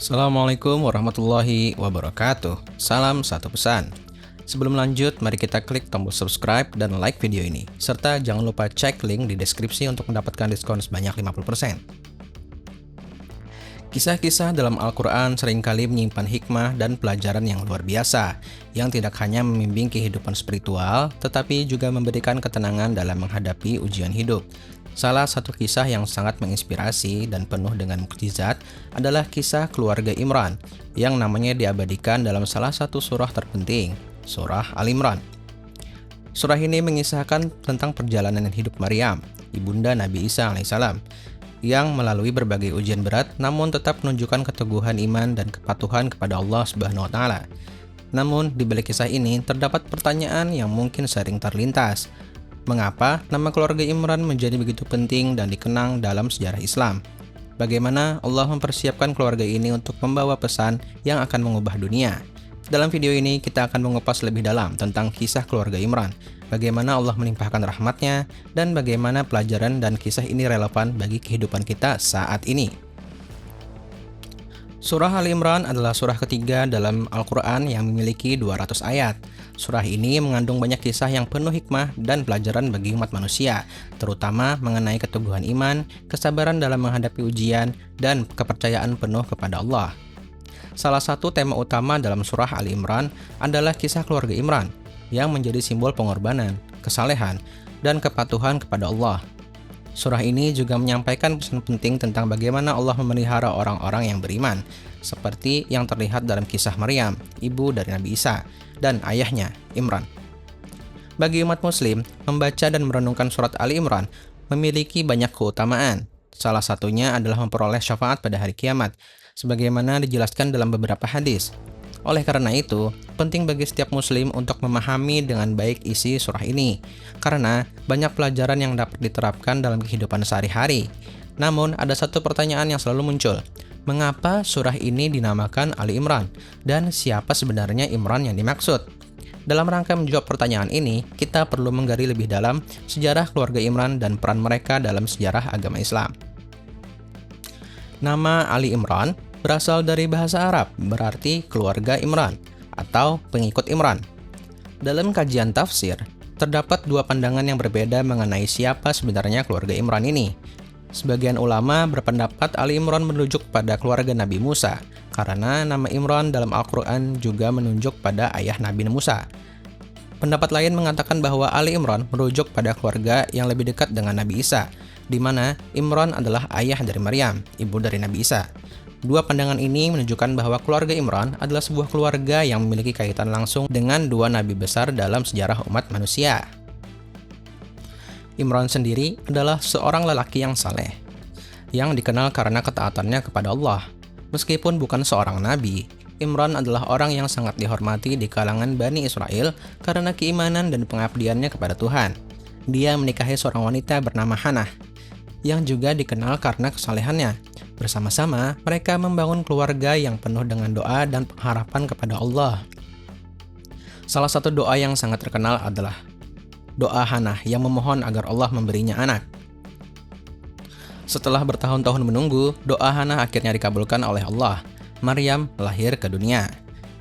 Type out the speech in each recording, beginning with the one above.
Assalamualaikum warahmatullahi wabarakatuh. Salam satu pesan. Sebelum lanjut, mari kita klik tombol subscribe dan like video ini. Serta jangan lupa cek link di deskripsi untuk mendapatkan diskon sebanyak 50%. Kisah-kisah dalam Al-Quran seringkali menyimpan hikmah dan pelajaran yang luar biasa, yang tidak hanya membimbing kehidupan spiritual, tetapi juga memberikan ketenangan dalam menghadapi ujian hidup. Salah satu kisah yang sangat menginspirasi dan penuh dengan mukjizat adalah kisah keluarga Imran, yang namanya diabadikan dalam salah satu surah terpenting, Surah Al-Imran. Surah ini mengisahkan tentang perjalanan hidup Maryam, ibunda Nabi Isa alaihissalam, yang melalui berbagai ujian berat namun tetap menunjukkan keteguhan iman dan kepatuhan kepada Allah Subhanahu wa taala. Namun di balik kisah ini terdapat pertanyaan yang mungkin sering terlintas. Mengapa nama keluarga Imran menjadi begitu penting dan dikenang dalam sejarah Islam? Bagaimana Allah mempersiapkan keluarga ini untuk membawa pesan yang akan mengubah dunia? Dalam video ini kita akan mengupas lebih dalam tentang kisah keluarga Imran, bagaimana Allah melimpahkan rahmatnya, dan bagaimana pelajaran dan kisah ini relevan bagi kehidupan kita saat ini. Surah Al-Imran adalah surah ketiga dalam Al-Quran yang memiliki 200 ayat. Surah ini mengandung banyak kisah yang penuh hikmah dan pelajaran bagi umat manusia, terutama mengenai keteguhan iman, kesabaran dalam menghadapi ujian, dan kepercayaan penuh kepada Allah. Salah satu tema utama dalam surah Al-Imran adalah kisah keluarga Imran, yang menjadi simbol pengorbanan, kesalehan, dan kepatuhan kepada Allah. Surah ini juga menyampaikan pesan penting tentang bagaimana Allah memelihara orang-orang yang beriman, seperti yang terlihat dalam kisah Maryam, ibu dari Nabi Isa, dan ayahnya, Imran. Bagi umat muslim, membaca dan merenungkan surat Al-Imran memiliki banyak keutamaan. Salah satunya adalah memperoleh syafaat pada hari kiamat, sebagaimana dijelaskan dalam beberapa hadis. Oleh karena itu, penting bagi setiap muslim untuk memahami dengan baik isi surah ini, karena banyak pelajaran yang dapat diterapkan dalam kehidupan sehari-hari. Namun, ada satu pertanyaan yang selalu muncul. Mengapa surah ini dinamakan Ali Imran? Dan siapa sebenarnya Imran yang dimaksud? Dalam rangka menjawab pertanyaan ini, kita perlu menggali lebih dalam sejarah keluarga Imran dan peran mereka dalam sejarah agama Islam. Nama Ali Imran berasal dari bahasa Arab, berarti keluarga Imran atau pengikut Imran. Dalam kajian tafsir, terdapat dua pandangan yang berbeda mengenai siapa sebenarnya keluarga Imran ini. Sebagian ulama berpendapat Ali Imran merujuk pada keluarga Nabi Musa, karena nama Imran dalam Al-Quran juga menunjuk pada ayah Nabi Musa. Pendapat lain mengatakan bahwa Ali Imran merujuk pada keluarga yang lebih dekat dengan Nabi Isa, di mana Imran adalah ayah dari Maryam, ibu dari Nabi Isa. Dua pandangan ini menunjukkan bahwa keluarga Imran adalah sebuah keluarga yang memiliki kaitan langsung dengan dua nabi besar dalam sejarah umat manusia. Imran sendiri adalah seorang lelaki yang saleh, yang dikenal karena ketaatannya kepada Allah. Meskipun bukan seorang nabi, Imran adalah orang yang sangat dihormati di kalangan Bani Israel karena keimanan dan pengabdiannya kepada Tuhan. Dia menikahi seorang wanita bernama Hannah, yang juga dikenal karena kesalehannya. Bersama-sama, mereka membangun keluarga yang penuh dengan doa dan pengharapan kepada Allah. Salah satu doa yang sangat terkenal adalah doa Hannah yang memohon agar Allah memberinya anak. Setelah bertahun-tahun menunggu, doa Hannah akhirnya dikabulkan oleh Allah. Maryam lahir ke dunia,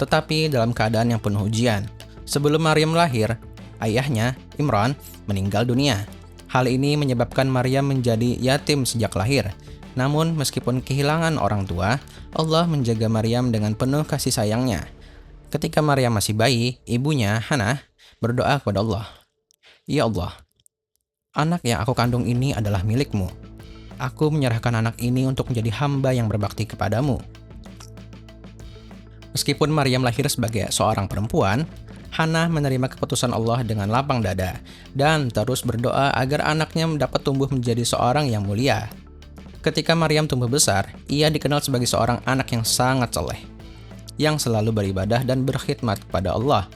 tetapi dalam keadaan yang penuh ujian. Sebelum Maryam lahir, ayahnya, Imran, meninggal dunia. Hal ini menyebabkan Maryam menjadi yatim sejak lahir. Namun, meskipun kehilangan orang tua, Allah menjaga Maryam dengan penuh kasih sayangnya. Ketika Maryam masih bayi, ibunya, Hannah, berdoa kepada Allah, "Ya Allah, anak yang aku kandung ini adalah milikmu. Aku menyerahkan anak ini untuk menjadi hamba yang berbakti kepadamu." Meskipun Maryam lahir sebagai seorang perempuan, Hannah menerima keputusan Allah dengan lapang dada dan terus berdoa agar anaknya dapat tumbuh menjadi seorang yang mulia. Ketika Maryam tumbuh besar, ia dikenal sebagai seorang anak yang sangat saleh, yang selalu beribadah dan berkhidmat kepada Allah.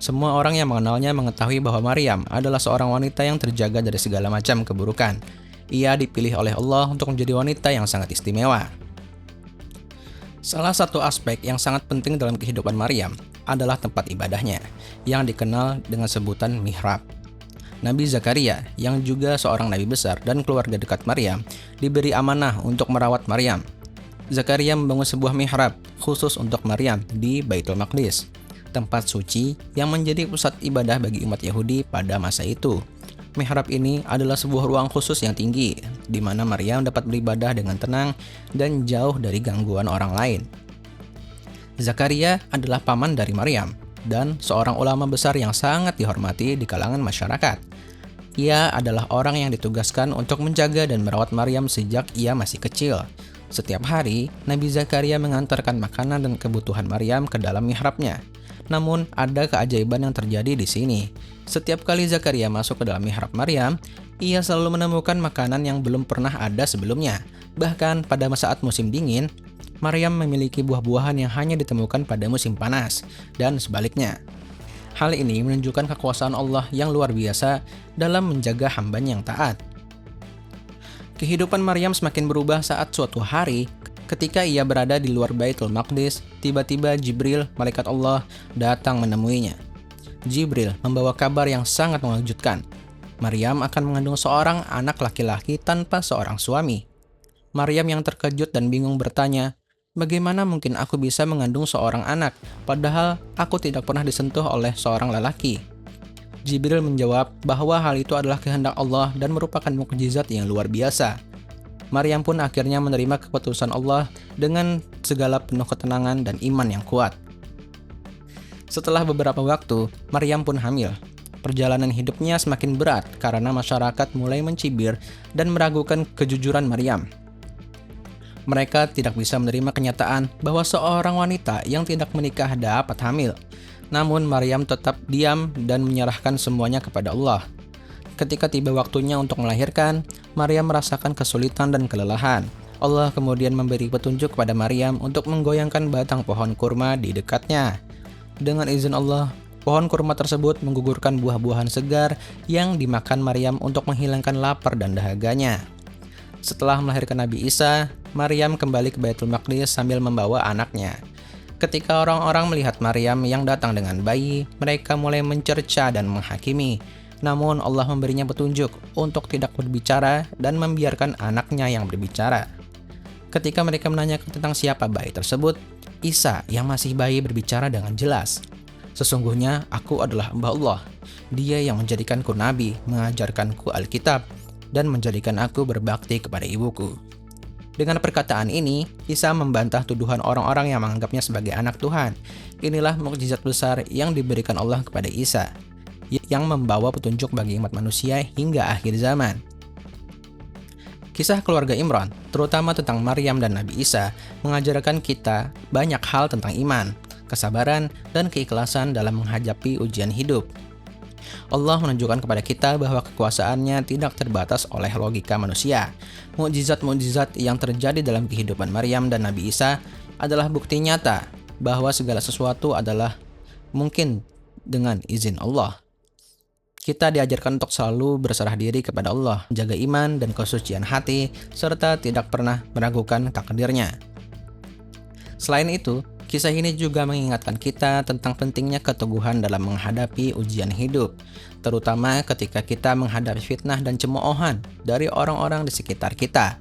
Semua orang yang mengenalnya mengetahui bahwa Maryam adalah seorang wanita yang terjaga dari segala macam keburukan. Ia dipilih oleh Allah untuk menjadi wanita yang sangat istimewa. Salah satu aspek yang sangat penting dalam kehidupan Maryam adalah tempat ibadahnya, yang dikenal dengan sebutan mihrab. Nabi Zakaria, yang juga seorang nabi besar dan keluarga dekat Maryam, diberi amanah untuk merawat Maryam. Zakaria membangun sebuah mihrab khusus untuk Maryam di Baitul Maqdis, tempat suci yang menjadi pusat ibadah bagi umat Yahudi pada masa itu. Mihrab ini adalah sebuah ruang khusus yang tinggi, di mana Maryam dapat beribadah dengan tenang dan jauh dari gangguan orang lain. Zakaria adalah paman dari Maryam dan seorang ulama besar yang sangat dihormati di kalangan masyarakat. Ia adalah orang yang ditugaskan untuk menjaga dan merawat Maryam sejak ia masih kecil. Setiap hari, Nabi Zakaria mengantarkan makanan dan kebutuhan Maryam ke dalam mihrabnya. Namun, ada keajaiban yang terjadi di sini. Setiap kali Zakaria masuk ke dalam mihrab Maryam, ia selalu menemukan makanan yang belum pernah ada sebelumnya. Bahkan pada saat musim dingin, Maryam memiliki buah-buahan yang hanya ditemukan pada musim panas, dan sebaliknya. Hal ini menunjukkan kekuasaan Allah yang luar biasa dalam menjaga hambanya yang taat. Kehidupan Maryam semakin berubah saat suatu hari, ketika ia berada di luar Baitul Maqdis, tiba-tiba Jibril, malaikat Allah, datang menemuinya. Jibril membawa kabar yang sangat mengejutkan. Maryam akan mengandung seorang anak laki-laki tanpa seorang suami. Maryam yang terkejut dan bingung bertanya, "Bagaimana mungkin aku bisa mengandung seorang anak, padahal aku tidak pernah disentuh oleh seorang lelaki?" Jibril menjawab bahwa hal itu adalah kehendak Allah dan merupakan mukjizat yang luar biasa. Maryam pun akhirnya menerima keputusan Allah dengan segala penuh ketenangan dan iman yang kuat. Setelah beberapa waktu, Maryam pun hamil. Perjalanan hidupnya semakin berat karena masyarakat mulai mencibir dan meragukan kejujuran Maryam. Mereka tidak bisa menerima kenyataan bahwa seorang wanita yang tidak menikah dapat hamil. Namun Maryam tetap diam dan menyerahkan semuanya kepada Allah. Ketika tiba waktunya untuk melahirkan, Maryam merasakan kesulitan dan kelelahan. Allah kemudian memberi petunjuk kepada Maryam untuk menggoyangkan batang pohon kurma di dekatnya. Dengan izin Allah, pohon kurma tersebut menggugurkan buah-buahan segar yang dimakan Maryam untuk menghilangkan lapar dan dahaganya. Setelah melahirkan Nabi Isa, Maryam kembali ke Baitul Maqdis sambil membawa anaknya. Ketika orang-orang melihat Maryam yang datang dengan bayi, mereka mulai mencerca dan menghakimi. Namun Allah memberinya petunjuk untuk tidak berbicara dan membiarkan anaknya yang berbicara. Ketika mereka menanyakan tentang siapa bayi tersebut, Isa yang masih bayi berbicara dengan jelas. "Sesungguhnya aku adalah hamba Allah. Dia yang menjadikanku nabi, mengajarkanku Alkitab, dan menjadikan aku berbakti kepada ibuku." Dengan perkataan ini, Isa membantah tuduhan orang-orang yang menganggapnya sebagai anak Tuhan. Inilah mukjizat besar yang diberikan Allah kepada Isa, yang membawa petunjuk bagi umat manusia hingga akhir zaman. Kisah keluarga Imran, terutama tentang Maryam dan Nabi Isa, mengajarkan kita banyak hal tentang iman, kesabaran, dan keikhlasan dalam menghadapi ujian hidup. Allah menunjukkan kepada kita bahwa kekuasaannya tidak terbatas oleh logika manusia. Mukjizat-mukjizat yang terjadi dalam kehidupan Maryam dan Nabi Isa adalah bukti nyata bahwa segala sesuatu adalah mungkin dengan izin Allah. Kita diajarkan untuk selalu berserah diri kepada Allah, menjaga iman dan kesucian hati, serta tidak pernah meragukan takdirnya. Selain itu, kisah ini juga mengingatkan kita tentang pentingnya keteguhan dalam menghadapi ujian hidup, terutama ketika kita menghadapi fitnah dan cemoohan dari orang-orang di sekitar kita.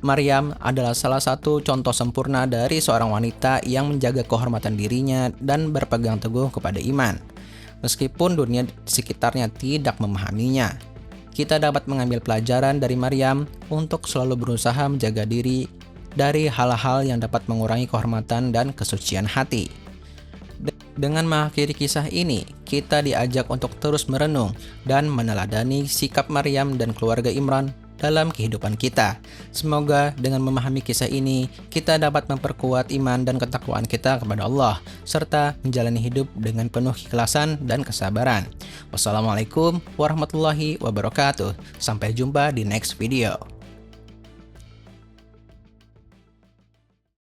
Maryam adalah salah satu contoh sempurna dari seorang wanita yang menjaga kehormatan dirinya dan berpegang teguh kepada iman. Meskipun dunia di sekitarnya tidak memahaminya, kita dapat mengambil pelajaran dari Maryam untuk selalu berusaha menjaga diri dari hal-hal yang dapat mengurangi kehormatan dan kesucian hati. Dengan mengakhiri kisah ini, kita diajak untuk terus merenung dan meneladani sikap Maryam dan keluarga Imran dalam kehidupan kita. Semoga dengan memahami kisah ini, kita dapat memperkuat iman dan ketakwaan kita kepada Allah, serta menjalani hidup dengan penuh keikhlasan dan kesabaran. Wassalamualaikum warahmatullahi wabarakatuh. Sampai jumpa di next video.